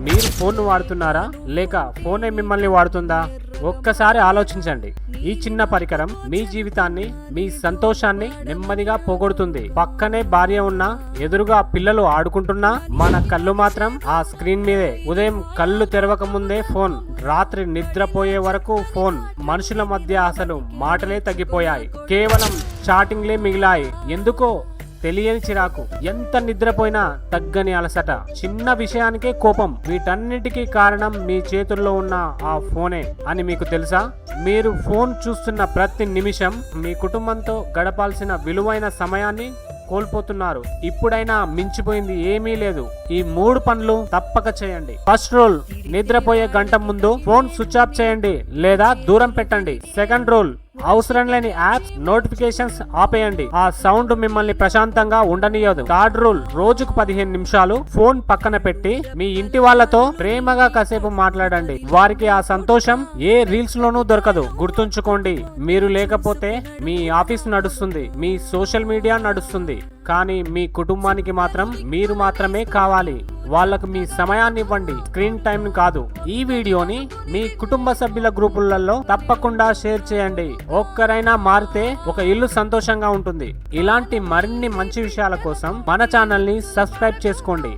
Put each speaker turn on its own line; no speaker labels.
మీరు ఫోన్ వాడుతున్నారా లేక ఫోనే మిమ్మల్ని వాడుతుందా? ఒక్కసారి ఆలోచించండి. ఈ చిన్న పరికరం మీ జీవితాన్ని, మీ సంతోషాన్ని నెమ్మదిగా పోగొడుతుంది. పక్కనే భార్య ఉన్నా, ఎదురుగా పిల్లలు ఆడుకుంటున్నా మన కళ్ళు మాత్రం ఆ స్క్రీన్ మీదే. ఉదయం కళ్ళు తెరవక ముందే ఫోన్, రాత్రి నిద్రపోయే వరకు ఫోన్. మనుషుల మధ్య అసలు మాటలే తగ్గిపోయాయి. కేవలం చాటింగ్లే మిగిలాయి. ఎందుకో తెలియని చిరాకు, ఎంత నిద్రపోయినా తగ్గని అలసట, చిన్న విషయానికే కోపం. వీటన్నిటికీ కారణం మీ చేతుల్లో ఉన్న ఆ ఫోనే అని మీకు తెలుసా? మీరు ఫోన్ చూస్తున్న ప్రతి నిమిషం మీ కుటుంబంతో గడపాల్సిన విలువైన సమయాన్ని కోల్పోతున్నారు. ఇప్పుడైనా మించిపోయింది ఏమీ లేదు. ఈ 3 పనులు తప్పక చేయండి. ఫస్ట్ రూల్, నిద్రపోయే గంట ముందు ఫోన్ స్విచ్ ఆఫ్ చేయండి లేదా దూరం పెట్టండి. సెకండ్ రూల్, అవసరం లేని యాప్స్, నోటిఫికేషన్స్ ఆపేయండి. ఆ సౌండ్ మిమ్మల్ని ప్రశాంతంగా ఉండనియదు. థర్డ్ రూల్, రోజుకు 15 నిమిషాలు ఫోన్ పక్కన పెట్టి మీ ఇంటి వాళ్ళతో ప్రేమగా కాసేపు మాట్లాడండి. వారికి ఆ సంతోషం ఏ రీల్స్ లోనూ దొరకదు. గుర్తుంచుకోండి, మీరు లేకపోతే మీ ఆఫీస్ నడుస్తుంది, మీ సోషల్ మీడియా నడుస్తుంది, కానీ మీ కుటుంబానికి మాత్రం మీరు మాత్రమే కావాలి. వాళ్ళకు మీ సమయాన్ని ఇవ్వండి, స్క్రీన్ టైం కాదు. ఈ వీడియోని మీ కుటుంబ సభ్యుల గ్రూపులలో తప్పకుండా షేర్ చేయండి. ఒక్కరైనా మారితే ఒక ఇల్లు సంతోషంగా ఉంటుంది. ఇలాంటి మరిన్ని మంచి విషయాల కోసం మన ఛానల్ ని సబ్స్క్రైబ్ చేసుకోండి.